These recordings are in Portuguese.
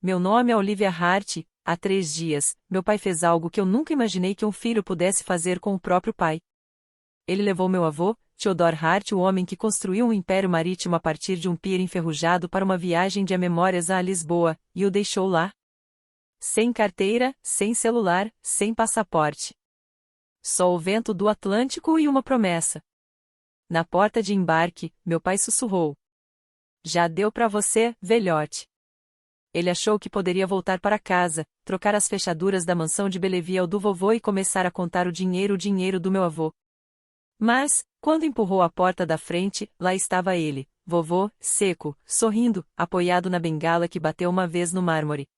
Meu nome é Olivia Hart. Há 3 dias, meu pai fez algo que eu nunca imaginei que um filho pudesse fazer com o próprio pai. Ele levou meu avô, Theodore Hart, o homem que construiu um império marítimo a partir de um pier enferrujado, para uma viagem de memórias a Lisboa, e o deixou lá. Sem carteira, sem celular, sem passaporte. Só o vento do Atlântico e uma promessa. Na porta de embarque, meu pai sussurrou: "Já deu pra você, velhote." Ele achou que poderia voltar para casa, trocar as fechaduras da mansão de Belleville ao do vovô e começar a contar o dinheiro do meu avô. Mas, quando empurrou a porta da frente, lá estava ele, vovô, seco, sorrindo, apoiado na bengala que bateu uma vez no mármore.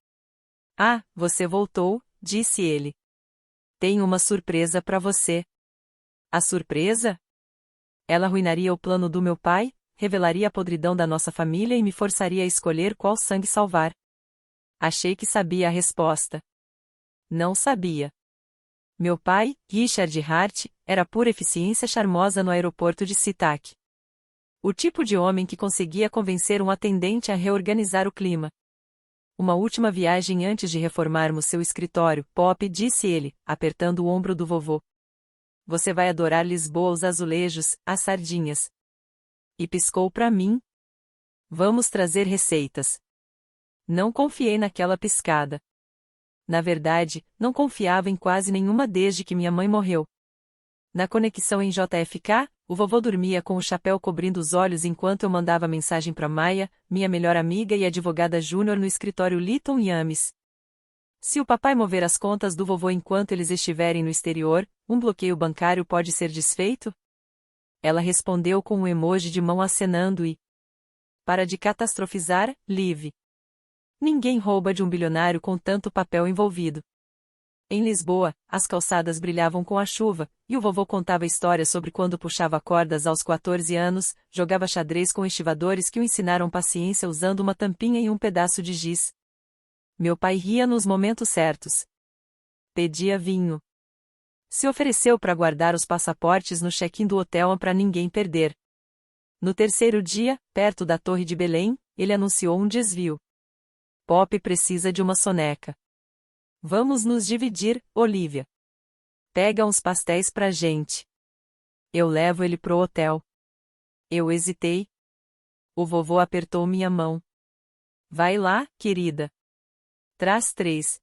"Ah, você voltou", disse ele. "Tenho uma surpresa para você." A surpresa? Ela arruinaria o plano do meu pai, revelaria a podridão da nossa família e me forçaria a escolher qual sangue salvar. Achei que sabia a resposta. Não sabia. Meu pai, Richard Hart, era pura eficiência charmosa no aeroporto de SeaTac. O tipo de homem que conseguia convencer um atendente a reorganizar o clima. "Uma última viagem antes de reformarmos seu escritório, Pop", disse ele, apertando o ombro do vovô. "Você vai adorar Lisboa, os azulejos, as sardinhas." E piscou para mim. "Vamos trazer receitas." Não confiei naquela piscada. Na verdade, não confiava em quase nenhuma desde que minha mãe morreu. Na conexão em JFK, o vovô dormia com o chapéu cobrindo os olhos enquanto eu mandava mensagem para Maya, minha melhor amiga e advogada júnior no escritório Litton e Ames. Se o papai mover as contas do vovô enquanto eles estiverem no exterior, um bloqueio bancário pode ser desfeito? Ela respondeu com um emoji de mão acenando e: "Para de catastrofizar, Liv. Ninguém rouba de um bilionário com tanto papel envolvido." Em Lisboa, as calçadas brilhavam com a chuva, e o vovô contava histórias sobre quando puxava cordas aos 14 anos, jogava xadrez com estivadores que o ensinaram paciência usando uma tampinha e um pedaço de giz. Meu pai ria nos momentos certos. Pedia vinho. Se ofereceu para guardar os passaportes no check-in do hotel para ninguém perder. No terceiro dia, perto da Torre de Belém, ele anunciou um desvio. "Pop precisa de uma soneca. Vamos nos dividir, Olivia. Pega uns pastéis pra gente. Eu levo ele pro hotel." Eu hesitei. O vovô apertou minha mão. "Vai lá, querida. Traz 3.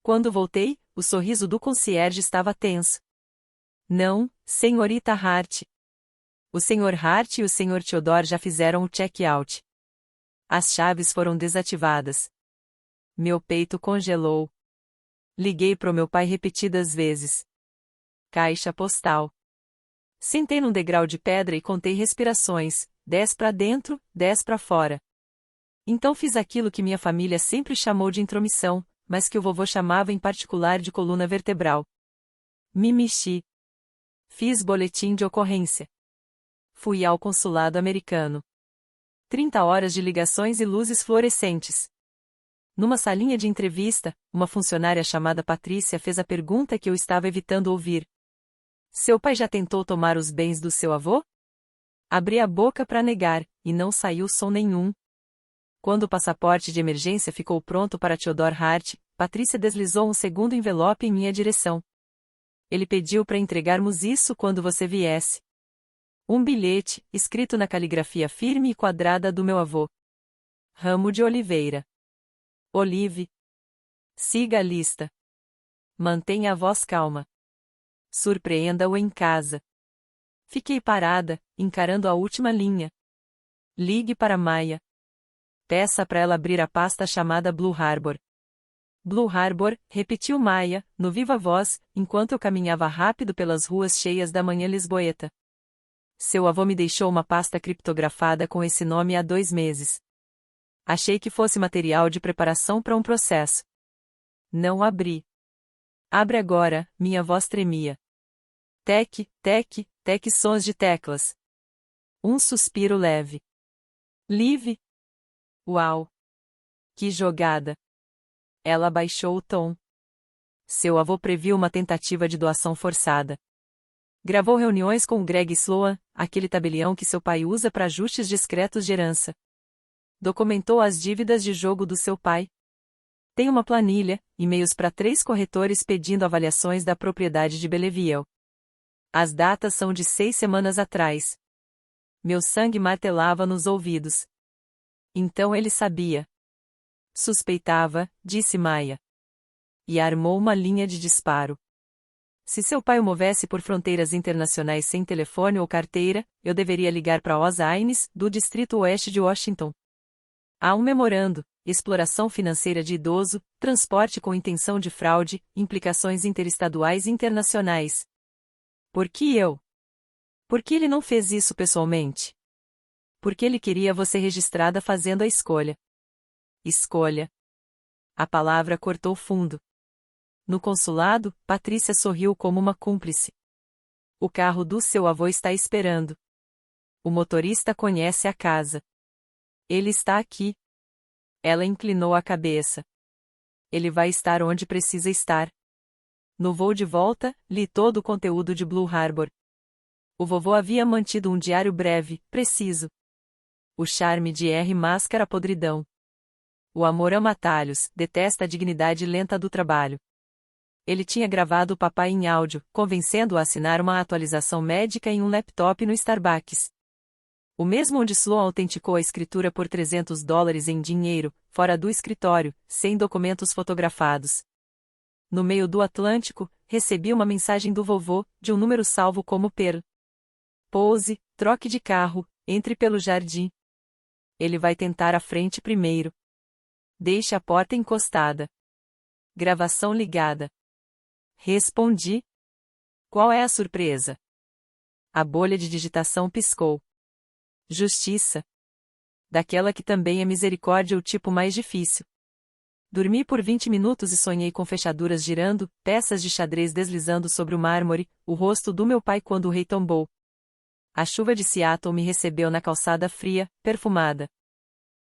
Quando voltei, o sorriso do concierge estava tenso. "Não, senhorita Hart. O senhor Hart e o senhor Theodore já fizeram o check-out. As chaves foram desativadas." Meu peito congelou. Liguei pro meu pai repetidas vezes. Caixa postal. Sentei num degrau de pedra e contei respirações, 10 para dentro, 10 para fora. Então fiz aquilo que minha família sempre chamou de intromissão, mas que o vovô chamava em particular de coluna vertebral. Me mexi. Fiz boletim de ocorrência. Fui ao consulado americano. 30 horas de ligações e luzes fluorescentes. Numa salinha de entrevista, uma funcionária chamada Patrícia fez a pergunta que eu estava evitando ouvir. "Seu pai já tentou tomar os bens do seu avô?" Abri a boca para negar, e não saiu som nenhum. Quando o passaporte de emergência ficou pronto para Theodore Hart, Patrícia deslizou um segundo envelope em minha direção. "Ele pediu para entregarmos isso quando você viesse." Um bilhete, escrito na caligrafia firme e quadrada do meu avô. Ramo de Oliveira. Olive. Siga a lista. Mantenha a voz calma. Surpreenda-o em casa. Fiquei parada, encarando a última linha. Ligue para Maya. Peça para ela abrir a pasta chamada Blue Harbor. Blue Harbor, repetiu Maya, no viva voz, enquanto eu caminhava rápido pelas ruas cheias da manhã lisboeta. Seu avô me deixou uma pasta criptografada com esse nome há 2 meses. Achei que fosse material de preparação para um processo. Não abri. "Abre agora", minha voz tremia. Tec, tec, tec, sons de teclas. Um suspiro leve. "Liv." "Uau! Que jogada!" Ela baixou o tom. Seu avô previu uma tentativa de doação forçada. Gravou reuniões com o Greg Sloan, aquele tabelião que seu pai usa para ajustes discretos de herança. Documentou as dívidas de jogo do seu pai. Tem uma planilha, e-mails para 3 corretores pedindo avaliações da propriedade de Belleville. As datas são de 6 semanas atrás. Meu sangue martelava nos ouvidos. Então ele sabia. Suspeitava, disse Maya. E armou uma linha de disparo. Se seu pai o movesse por fronteiras internacionais sem telefone ou carteira, eu deveria ligar para Os Aines, do Distrito Oeste de Washington. Há um memorando: exploração financeira de idoso, transporte com intenção de fraude, implicações interestaduais e internacionais. Por que eu? Por que ele não fez isso pessoalmente? Porque ele queria você registrada fazendo a escolha. Escolha. A palavra cortou fundo. No consulado, Patrícia sorriu como uma cúmplice. O carro do seu avô está esperando. O motorista conhece a casa. Ele está aqui. Ela inclinou a cabeça. Ele vai estar onde precisa estar. No voo de volta, li todo o conteúdo de Blue Harbor. O vovô havia mantido um diário breve, preciso. O charme de R mascara a podridão. O amor ama atalhos, detesta a dignidade lenta do trabalho. Ele tinha gravado o papai em áudio, convencendo-o a assinar uma atualização médica em um laptop no Starbucks. O mesmo onde Sloan autenticou a escritura por $300 em dinheiro, fora do escritório, sem documentos fotografados. No meio do Atlântico, recebi uma mensagem do vovô, de um número salvo como Pearl. Pouse, troque de carro, entre pelo jardim. Ele vai tentar a frente primeiro. Deixe a porta encostada. Gravação ligada. Respondi. Qual é a surpresa? A bolha de digitação piscou. Justiça. Daquela que também é misericórdia o tipo mais difícil. Dormi por 20 minutos e sonhei com fechaduras girando, peças de xadrez deslizando sobre o mármore, o rosto do meu pai quando o rei tombou. A chuva de Seattle me recebeu na calçada fria, perfumada.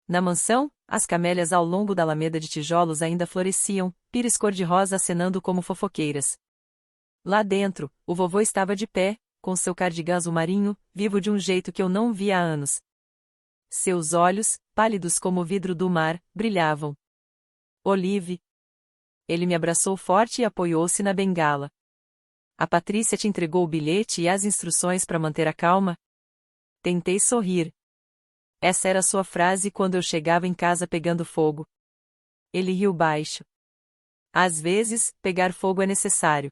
Na mansão, as camélias ao longo da alameda de tijolos ainda floresciam, pires cor-de-rosa acenando como fofoqueiras. Lá dentro, o vovô estava de pé, com seu cardigã azul marinho, vivo de um jeito que eu não via há anos. Seus olhos, pálidos como o vidro do mar, brilhavam. Olive. Ele me abraçou forte e apoiou-se na bengala. A Patrícia te entregou o bilhete e as instruções para manter a calma? Tentei sorrir. Essa era sua frase quando eu chegava em casa pegando fogo. Ele riu baixo. Às vezes, pegar fogo é necessário.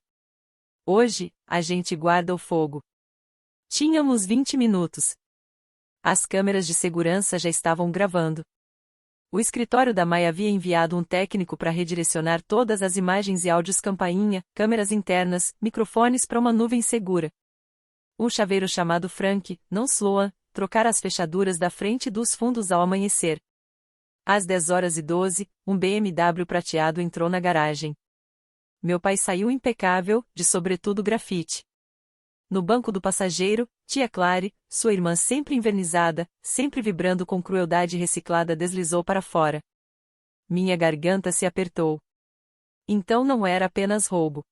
Hoje, a gente guarda o fogo. Tínhamos 20 minutos. As câmeras de segurança já estavam gravando. O escritório da Maya havia enviado um técnico para redirecionar todas as imagens e áudios campainha, câmeras internas, microfones para uma nuvem segura. Um chaveiro chamado Frank, não Sloan, trocar as fechaduras da frente e dos fundos ao amanhecer. Às 10h12, um BMW prateado entrou na garagem. Meu pai saiu impecável, de sobretudo grafite. No banco do passageiro, tia Clary, sua irmã sempre envernizada, sempre vibrando com crueldade reciclada, deslizou para fora. Minha garganta se apertou. Então não era apenas roubo.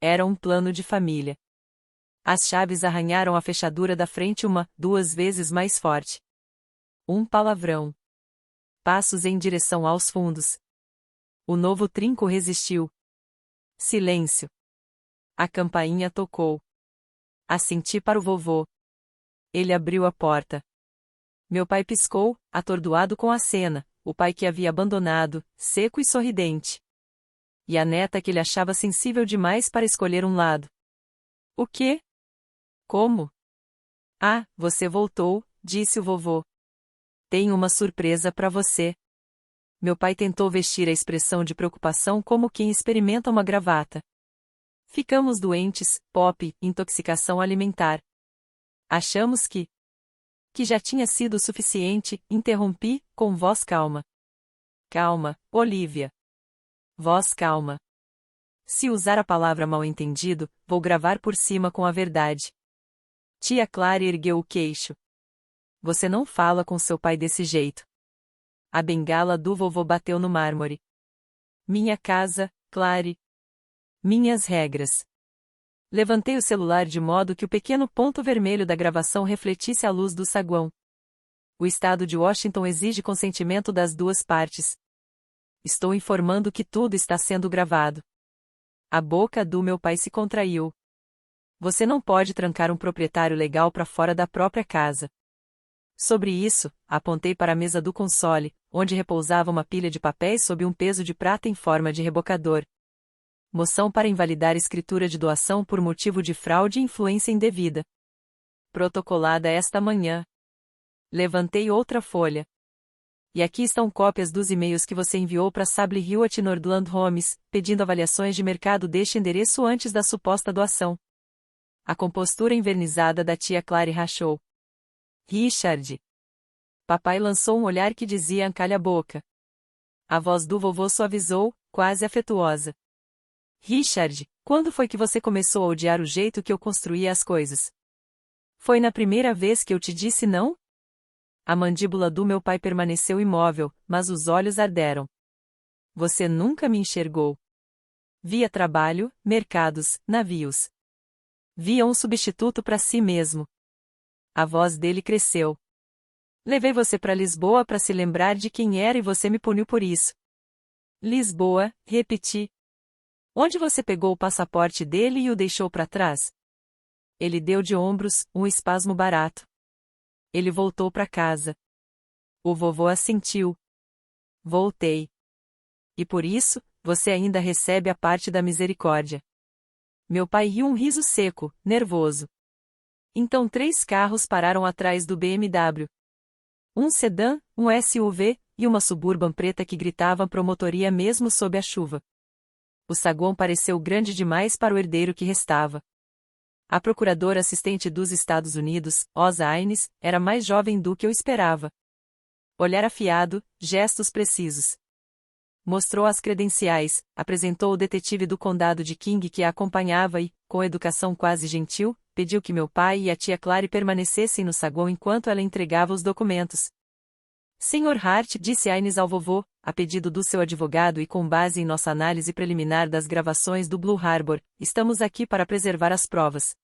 Era um plano de família. As chaves arranharam a fechadura da frente 2 vezes mais forte. Um palavrão. Passos em direção aos fundos. O novo trinco resistiu. Silêncio. A campainha tocou. Assenti para o vovô. Ele abriu a porta. Meu pai piscou, atordoado com a cena, o pai que havia abandonado, seco e sorridente. E a neta que ele achava sensível demais para escolher um lado. O quê? Como? Ah, você voltou, disse o vovô. Tenho uma surpresa para você. Meu pai tentou vestir a expressão de preocupação como quem experimenta uma gravata. Ficamos doentes, Pop, intoxicação alimentar. Achamos que já tinha sido o suficiente, interrompi, com voz calma. Calma, Olivia. Voz calma. Se usar a palavra mal entendido, vou gravar por cima com a verdade. Tia Clara ergueu o queixo. Você não fala com seu pai desse jeito. A bengala do vovô bateu no mármore. Minha casa, Clary. Minhas regras. Levantei o celular de modo que o pequeno ponto vermelho da gravação refletisse a luz do saguão. O estado de Washington exige consentimento das duas partes. Estou informando que tudo está sendo gravado. A boca do meu pai se contraiu. Você não pode trancar um proprietário legal para fora da própria casa. Sobre isso, apontei para a mesa do console, onde repousava uma pilha de papéis sob um peso de prata em forma de rebocador. Moção para invalidar escritura de doação por motivo de fraude e influência indevida. Protocolada esta manhã. Levantei outra folha. E aqui estão cópias dos e-mails que você enviou para Sable Hewitt Nordland Homes, pedindo avaliações de mercado deste endereço antes da suposta doação. A compostura envernizada da tia Clary rachou. Richard. Papai lançou um olhar que dizia calha a boca. A voz do vovô suavizou, quase afetuosa. Richard, quando foi que você começou a odiar o jeito que eu construía as coisas? Foi na primeira vez que eu te disse não? A mandíbula do meu pai permaneceu imóvel, mas os olhos arderam. Você nunca me enxergou. Via trabalho, mercados, navios. Via um substituto para si mesmo. A voz dele cresceu. Levei você para Lisboa para se lembrar de quem era e você me puniu por isso. Lisboa, repeti. Onde você pegou o passaporte dele e o deixou para trás? Ele deu de ombros, um espasmo barato. Ele voltou para casa. O vovô assentiu. Voltei. E por isso, você ainda recebe a parte da misericórdia. Meu pai riu um riso seco, nervoso. Então 3 carros pararam atrás do BMW. Um sedã, um SUV, e uma Suburban preta que gritavam promotoria mesmo sob a chuva. O saguão pareceu grande demais para o herdeiro que restava. A procuradora assistente dos Estados Unidos, Osa Aines, era mais jovem do que eu esperava. Olhar afiado, gestos precisos. Mostrou as credenciais, apresentou o detetive do condado de King que a acompanhava e, com educação quase gentil, pediu que meu pai e a tia Clary permanecessem no saguão enquanto ela entregava os documentos. Sr. Hart, disse Aines ao vovô, a pedido do seu advogado e com base em nossa análise preliminar das gravações do Blue Harbor, estamos aqui para preservar as provas.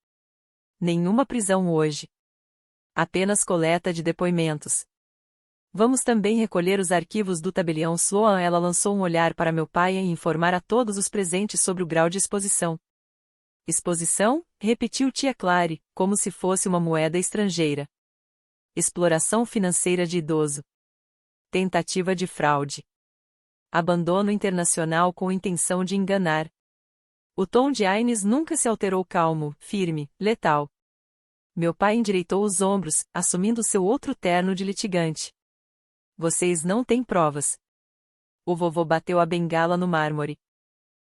Nenhuma prisão hoje. Apenas coleta de depoimentos. Vamos também recolher os arquivos do tabelião Sloan. Ela lançou um olhar para meu pai e informar a todos os presentes sobre o grau de exposição. Exposição? Repetiu tia Clary, como se fosse uma moeda estrangeira. Exploração financeira de idoso. Tentativa de fraude. Abandono internacional com intenção de enganar. O tom de Aines nunca se alterou calmo, firme, letal. Meu pai endireitou os ombros, assumindo seu outro terno de litigante. Vocês não têm provas. O vovô bateu a bengala no mármore.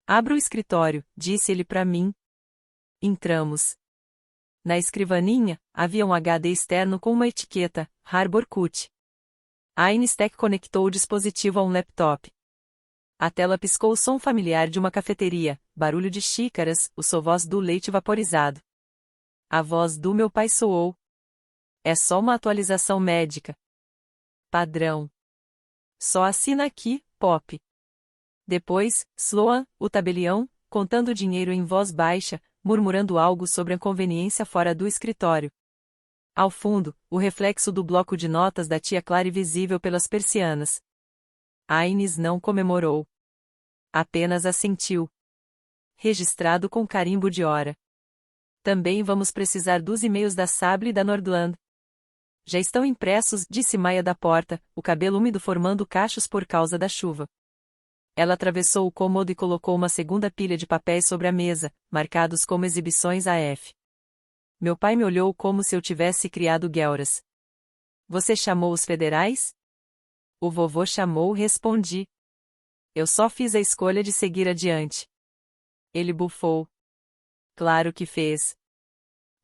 Abra o escritório, disse ele para mim. Entramos. Na escrivaninha, havia um HD externo com uma etiqueta, Harbor Cut. Aines Tech conectou o dispositivo a um laptop. A tela piscou o som familiar de uma cafeteria, barulho de xícaras, o sovós do leite vaporizado. A voz do meu pai soou. É só uma atualização médica. Padrão. Só assina aqui, Pop. Depois, Sloan, o tabelião, contando dinheiro em voz baixa, murmurando algo sobre a conveniência fora do escritório. Ao fundo, o reflexo do bloco de notas da tia Clary visível pelas persianas. Aines não comemorou. Apenas assentiu. Registrado com carimbo de hora. Também vamos precisar dos e-mails da Sable e da Nordland. Já estão impressos, disse Maia da porta, o cabelo úmido formando cachos por causa da chuva. Ela atravessou o cômodo e colocou uma segunda pilha de papéis sobre a mesa, marcados como exibições AF. Meu pai me olhou como se eu tivesse criado guelras. Você chamou os federais? O vovô chamou, respondi. Eu só fiz a escolha de seguir adiante. Ele bufou. Claro que fez.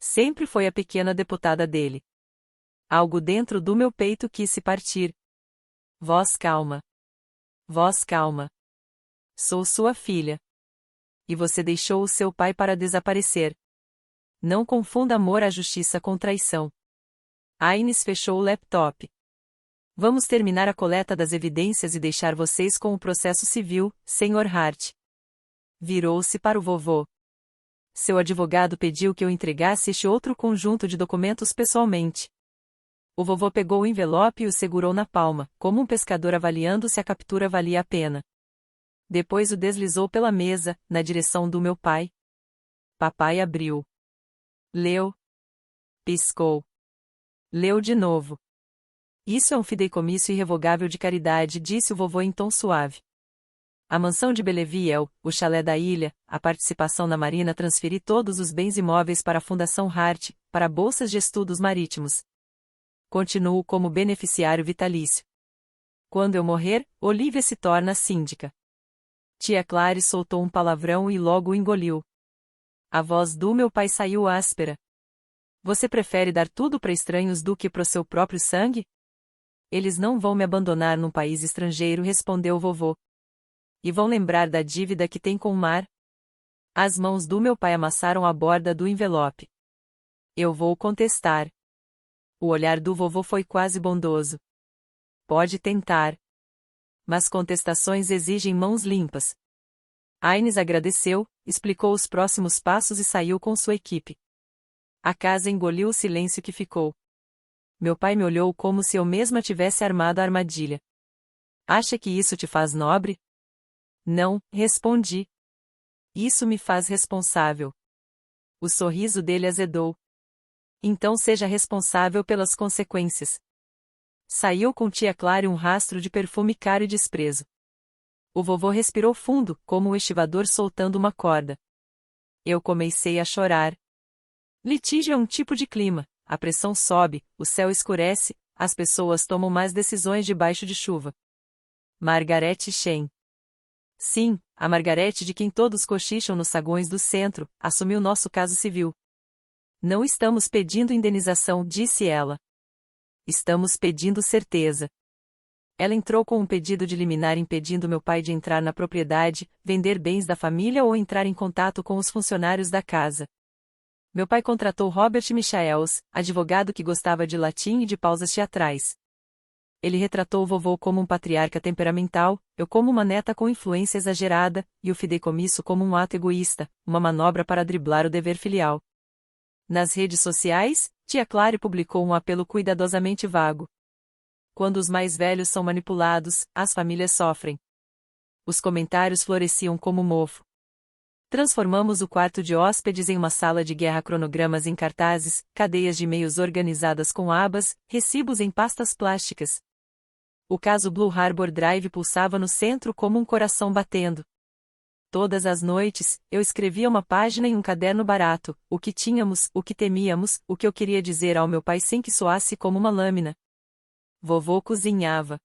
Sempre foi a pequena deputada dele. Algo dentro do meu peito quis se partir. Voz calma. Voz calma. Sou sua filha. E você deixou o seu pai para desaparecer. Não confunda amor à justiça com traição. Aines fechou o laptop. Vamos terminar a coleta das evidências e deixar vocês com o processo civil, Sr. Hart. Virou-se para o vovô. Seu advogado pediu que eu entregasse este outro conjunto de documentos pessoalmente. O vovô pegou o envelope e o segurou na palma, como um pescador avaliando se a captura valia a pena. Depois o deslizou pela mesa, na direção do meu pai. Papai abriu. Leu. Piscou. Leu de novo. Isso é um fideicomisso irrevogável de caridade, disse o vovô em tom suave. A mansão de Belleville, o chalé da ilha, a participação na Marina, transferi todos os bens imóveis para a Fundação Hart, para bolsas de estudos marítimos. Continuo como beneficiário vitalício. Quando eu morrer, Olivia se torna síndica. Tia Clary soltou um palavrão e logo o engoliu. A voz do meu pai saiu áspera. Você prefere dar tudo para estranhos do que pro seu próprio sangue? Eles não vão me abandonar num país estrangeiro, respondeu o vovô. E vão lembrar da dívida que tem com o mar? As mãos do meu pai amassaram a borda do envelope. Eu vou contestar. O olhar do vovô foi quase bondoso. Pode tentar. Mas contestações exigem mãos limpas. Aines agradeceu, explicou os próximos passos e saiu com sua equipe. A casa engoliu o silêncio que ficou. Meu pai me olhou como se eu mesma tivesse armado a armadilha. Acha que isso te faz nobre? Não, respondi. Isso me faz responsável. O sorriso dele azedou. Então seja responsável pelas consequências. Saiu com tia Clary um rastro de perfume caro e desprezo. O vovô respirou fundo, como um estivador soltando uma corda. Eu comecei a chorar. Litígio é um tipo de clima, a pressão sobe, o céu escurece, as pessoas tomam más decisões debaixo de chuva. Margaret Chen. Sim, a Margaret de quem todos cochicham nos saguões do centro, assumiu nosso caso civil. Não estamos pedindo indenização, disse ela. Estamos pedindo certeza. Ela entrou com um pedido de liminar impedindo meu pai de entrar na propriedade, vender bens da família ou entrar em contato com os funcionários da casa. Meu pai contratou Robert Michaels, advogado que gostava de latim e de pausas teatrais. Ele retratou o vovô como um patriarca temperamental, eu como uma neta com influência exagerada, e o fideicomisso como um ato egoísta, uma manobra para driblar o dever filial. Nas redes sociais, tia Clary publicou um apelo cuidadosamente vago. Quando os mais velhos são manipulados, as famílias sofrem. Os comentários floresciam como mofo. Transformamos o quarto de hóspedes em uma sala de guerra, cronogramas em cartazes, cadeias de e-mails organizadas com abas, recibos em pastas plásticas. O caso Blue Harbor Drive pulsava no centro como um coração batendo. Todas as noites, eu escrevia uma página em um caderno barato, o que tínhamos, o que temíamos, o que eu queria dizer ao meu pai sem que soasse como uma lâmina. Vovô cozinhava.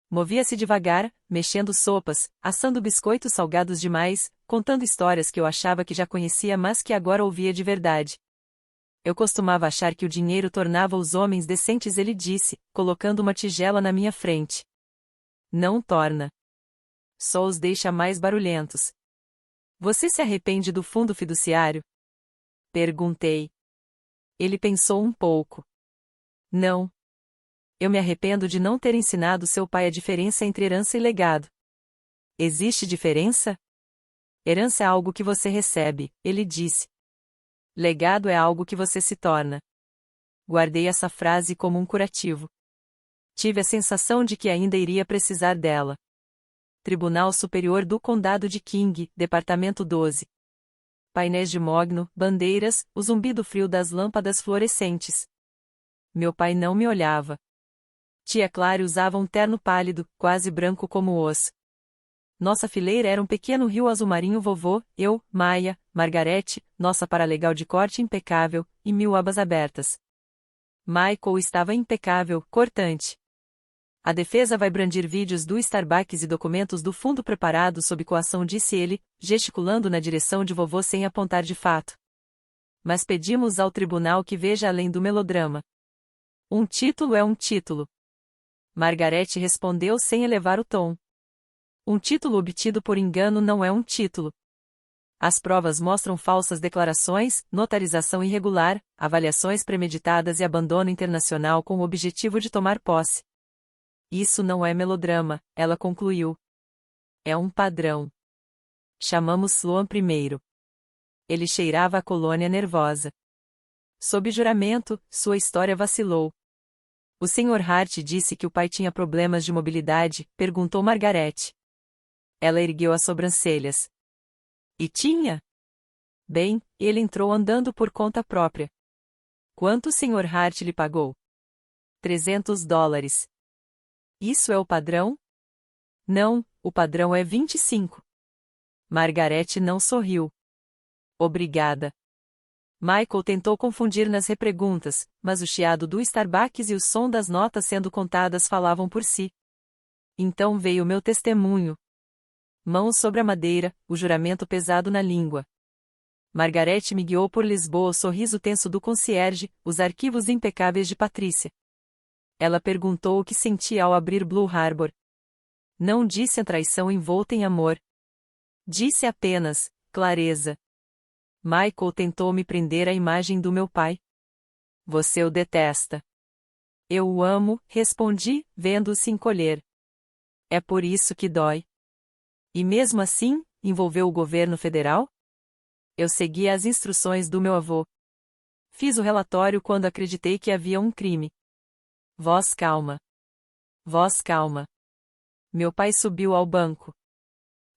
Movia-se devagar, mexendo sopas, assando biscoitos salgados demais, contando histórias que eu achava que já conhecia mas que agora ouvia de verdade. Eu costumava achar que o dinheiro tornava os homens decentes, ele disse, colocando uma tigela na minha frente. Não torna. Só os deixa mais barulhentos. Você se arrepende do fundo fiduciário? Perguntei. Ele pensou um pouco. Não. Eu me arrependo de não ter ensinado seu pai a diferença entre herança e legado. Existe diferença? Herança é algo que você recebe, ele disse. Legado é algo que você se torna. Guardei essa frase como um curativo. Tive a sensação de que ainda iria precisar dela. Tribunal Superior do Condado de King, Departamento 12. Painéis de mogno, bandeiras, o zumbido frio das lâmpadas fluorescentes. Meu pai não me olhava. Tia Clary usava um terno pálido, quase branco como o osso. Nossa fileira era um pequeno rio azul marinho, vovô, eu, Maia, Margarete, nossa paralegal de corte impecável, e 1000 abas abertas. Michael estava impecável, cortante. A defesa vai brandir vídeos do Starbucks e documentos do fundo preparados sob coação, disse ele, gesticulando na direção de vovô sem apontar de fato. Mas pedimos ao tribunal que veja além do melodrama. Um título é um título. Margarete respondeu sem elevar o tom. Um título obtido por engano não é um título. As provas mostram falsas declarações, notarização irregular, avaliações premeditadas e abandono internacional com o objetivo de tomar posse. Isso não é melodrama, ela concluiu. É um padrão. Chamamos Sloan primeiro. Ele cheirava a colônia nervosa. Sob juramento, sua história vacilou. O Sr. Hart disse que o pai tinha problemas de mobilidade, perguntou Margaret. Ela ergueu as sobrancelhas. E tinha? Bem, ele entrou andando por conta própria. Quanto o Sr. Hart lhe pagou? $300. Isso é o padrão? Não, o padrão é 25. Margaret não sorriu. Obrigada. Michael tentou confundir nas repreguntas, mas o chiado do Starbucks e o som das notas sendo contadas falavam por si. Então veio meu testemunho. Mãos sobre a madeira, o juramento pesado na língua. Margaret me guiou por Lisboa, o sorriso tenso do concierge, os arquivos impecáveis de Patrícia. Ela perguntou o que sentia ao abrir Blue Harbor. Não disse a traição envolta em amor. Disse apenas, clareza. Michael tentou me prender à imagem do meu pai. Você o detesta. Eu o amo, respondi, vendo-o se encolher. É por isso que dói. E mesmo assim, envolveu o governo federal? Eu segui as instruções do meu avô. Fiz o relatório quando acreditei que havia um crime. Voz calma. Voz calma. Meu pai subiu ao banco.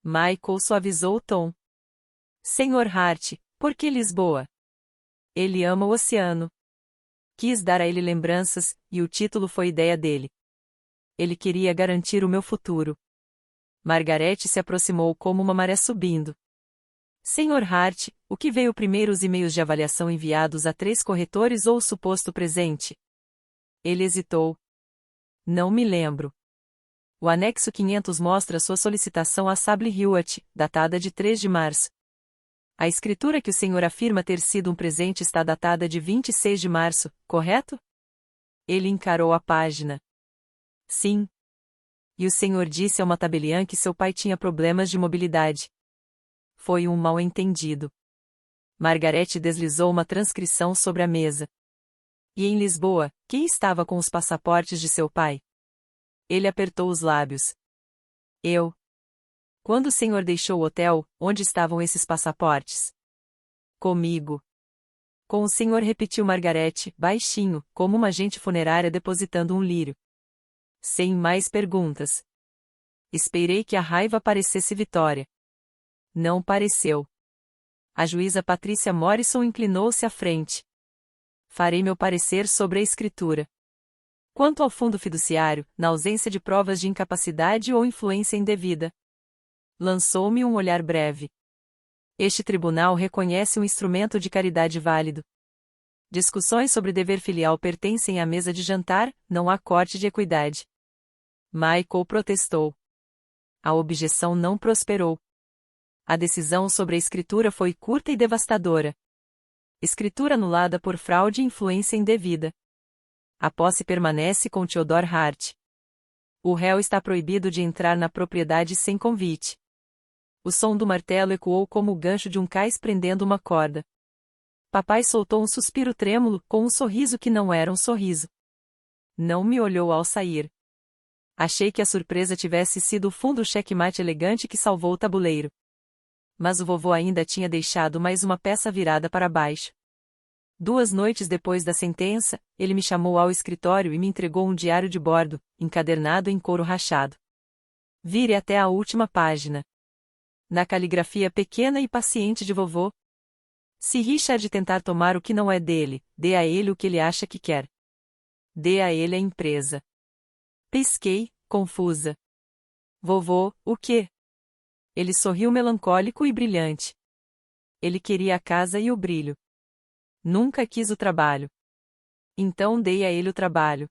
Michael suavizou o tom. Sr. Hart, por que Lisboa? Ele ama o oceano. Quis dar a ele lembranças, e o título foi ideia dele. Ele queria garantir o meu futuro. Margaret se aproximou como uma maré subindo. Sr. Hart, o que veio primeiro, os e-mails de avaliação enviados a 3 corretores ou o suposto presente? Ele hesitou. Não me lembro. O anexo 500 mostra sua solicitação a Sable Hewitt, datada de 3 de março. A escritura que o senhor afirma ter sido um presente está datada de 26 de março, correto? Ele encarou a página. Sim. E o senhor disse a uma tabeliã que seu pai tinha problemas de mobilidade. Foi um mal-entendido. Margaret deslizou uma transcrição sobre a mesa. E em Lisboa, quem estava com os passaportes de seu pai? Ele apertou os lábios. Eu. Quando o senhor deixou o hotel, onde estavam esses passaportes? Comigo. Com o senhor, repetiu Margaret, baixinho, como uma agente funerária depositando um lírio. Sem mais perguntas. Esperei que a raiva parecesse vitória. Não pareceu. A juíza Patrícia Morrison inclinou-se à frente. Farei meu parecer sobre a escritura. Quanto ao fundo fiduciário, na ausência de provas de incapacidade ou influência indevida. Lançou-me um olhar breve. Este tribunal reconhece um instrumento de caridade válido. Discussões sobre dever filial pertencem à mesa de jantar, não à corte de equidade. Michael protestou. A objeção não prosperou. A decisão sobre a escritura foi curta e devastadora. Escritura anulada por fraude e influência indevida. A posse permanece com Theodore Hart. O réu está proibido de entrar na propriedade sem convite. O som do martelo ecoou como o gancho de um cais prendendo uma corda. Papai soltou um suspiro trêmulo, com um sorriso que não era um sorriso. Não me olhou ao sair. Achei que a surpresa tivesse sido o fundo checkmate elegante que salvou o tabuleiro. Mas o vovô ainda tinha deixado mais uma peça virada para baixo. 2 noites depois da sentença, ele me chamou ao escritório e me entregou um diário de bordo, encadernado em couro rachado. Vire até a última página. Na caligrafia pequena e paciente de vovô. Se Richard tentar tomar o que não é dele, dê a ele o que ele acha que quer. Dê a ele a empresa. Pisquei, confusa. Vovô, o quê? Ele sorriu melancólico e brilhante. Ele queria a casa e o brilho. Nunca quis o trabalho. Então dei a ele o trabalho.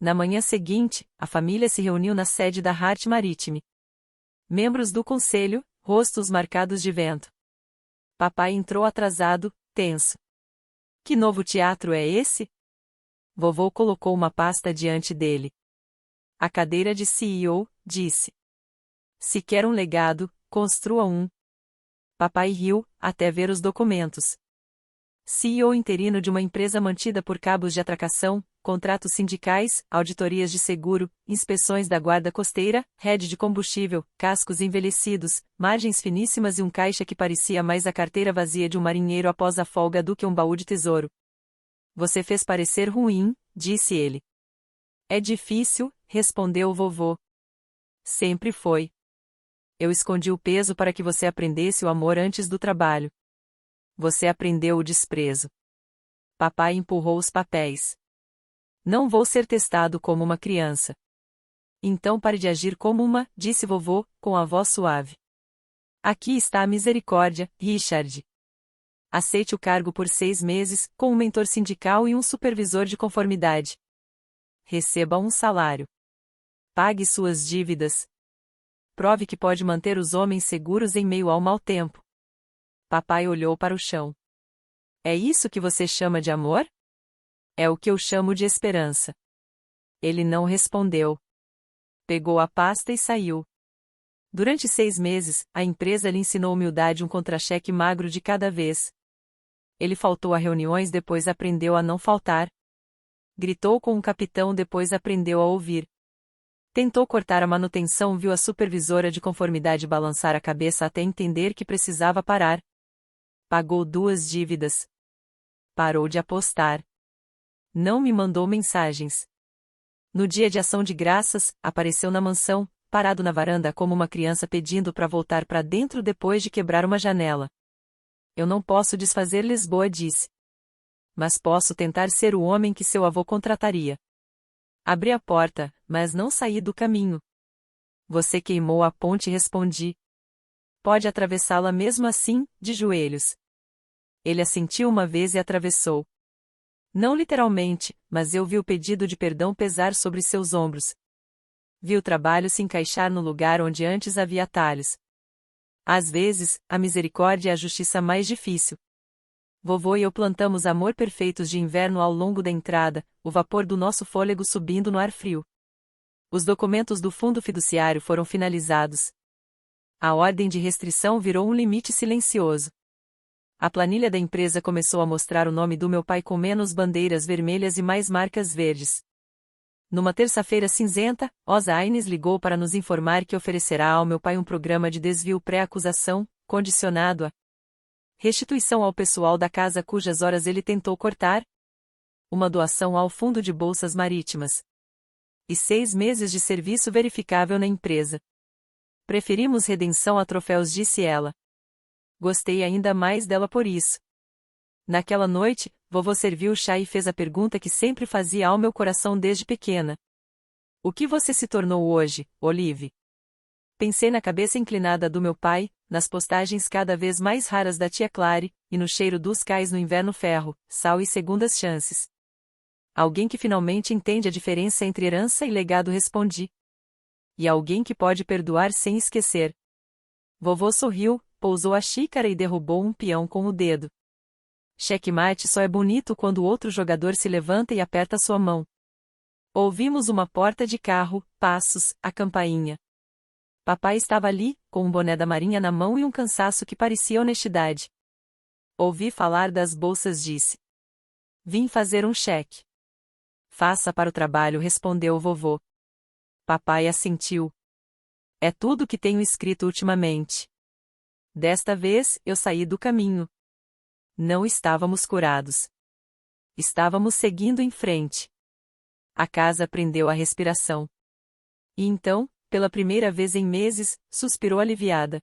Na manhã seguinte, a família se reuniu na sede da Hart Maritime. Membros do conselho, rostos marcados de vento. Papai entrou atrasado, tenso. Que novo teatro é esse? Vovô colocou uma pasta diante dele. A cadeira de CEO, disse. Se quer um legado, construa um. Papai riu, até ver os documentos. CEO interino de uma empresa mantida por cabos de atracação, contratos sindicais, auditorias de seguro, inspeções da guarda costeira, rede de combustível, cascos envelhecidos, margens finíssimas e um caixa que parecia mais a carteira vazia de um marinheiro após a folga do que um baú de tesouro. Você fez parecer ruim, disse ele. É difícil, respondeu o vovô. Sempre foi. Eu escondi o peso para que você aprendesse o amor antes do trabalho. Você aprendeu o desprezo. Papai empurrou os papéis. Não vou ser testado como uma criança. Então pare de agir como uma, disse vovô, com a voz suave. Aqui está a misericórdia, Richard. Aceite o cargo por 6 meses, com um mentor sindical e um supervisor de conformidade. Receba um salário. Pague suas dívidas. Prove que pode manter os homens seguros em meio ao mau tempo. Papai olhou para o chão. É isso que você chama de amor? É o que eu chamo de esperança. Ele não respondeu. Pegou a pasta e saiu. Durante 6 meses, a empresa lhe ensinou humildade, um contra-cheque magro de cada vez. Ele faltou a reuniões, depois aprendeu a não faltar. Gritou com o capitão, depois aprendeu a ouvir. Tentou cortar a manutenção, viu a supervisora de conformidade balançar a cabeça até entender que precisava parar. Pagou 2 dívidas. Parou de apostar. Não me mandou mensagens. No dia de ação de graças, apareceu na mansão, parado na varanda como uma criança pedindo para voltar para dentro depois de quebrar uma janela. Eu não posso desfazer Lisboa, disse. Mas posso tentar ser o homem que seu avô contrataria. Abri a porta, mas não saí do caminho. Você queimou a ponte, respondi. Pode atravessá-la mesmo assim, de joelhos. Ele assentiu uma vez e atravessou. Não literalmente, mas eu vi o pedido de perdão pesar sobre seus ombros. Vi o trabalho se encaixar no lugar onde antes havia atalhos. Às vezes, a misericórdia é a justiça mais difícil. Vovô e eu plantamos amor perfeitos de inverno ao longo da entrada, o vapor do nosso fôlego subindo no ar frio. Os documentos do fundo fiduciário foram finalizados. A ordem de restrição virou um limite silencioso. A planilha da empresa começou a mostrar o nome do meu pai com menos bandeiras vermelhas e mais marcas verdes. Numa terça-feira cinzenta, Osa Aines ligou para nos informar que oferecerá ao meu pai um programa de desvio pré-acusação, condicionado a restituição ao pessoal da casa cujas horas ele tentou cortar, uma doação ao Fundo de Bolsas Marítimas e 6 meses de serviço verificável na empresa. Preferimos redenção a troféus, disse ela. Gostei ainda mais dela por isso. Naquela noite, vovô serviu o chá e fez a pergunta que sempre fazia ao meu coração desde pequena. O que você se tornou hoje, Olive? Pensei na cabeça inclinada do meu pai, nas postagens cada vez mais raras da tia Clary, e no cheiro dos cais no inverno ferro, sal e segundas chances. Alguém que finalmente entende a diferença entre herança e legado, respondi. E alguém que pode perdoar sem esquecer. Vovô sorriu, pousou a xícara e derrubou um peão com o dedo. Checkmate só é bonito quando o outro jogador se levanta e aperta sua mão. Ouvimos uma porta de carro, passos, a campainha. Papai estava ali, com um boné da marinha na mão e um cansaço que parecia honestidade. Ouvi falar das bolsas, disse. Vim fazer um cheque. Faça para o trabalho, respondeu o vovô. Papai assentiu. É tudo que tenho escrito ultimamente. Desta vez, eu saí do caminho. Não estávamos curados. Estávamos seguindo em frente. A casa prendeu a respiração. E então, pela primeira vez em meses, suspirou aliviada.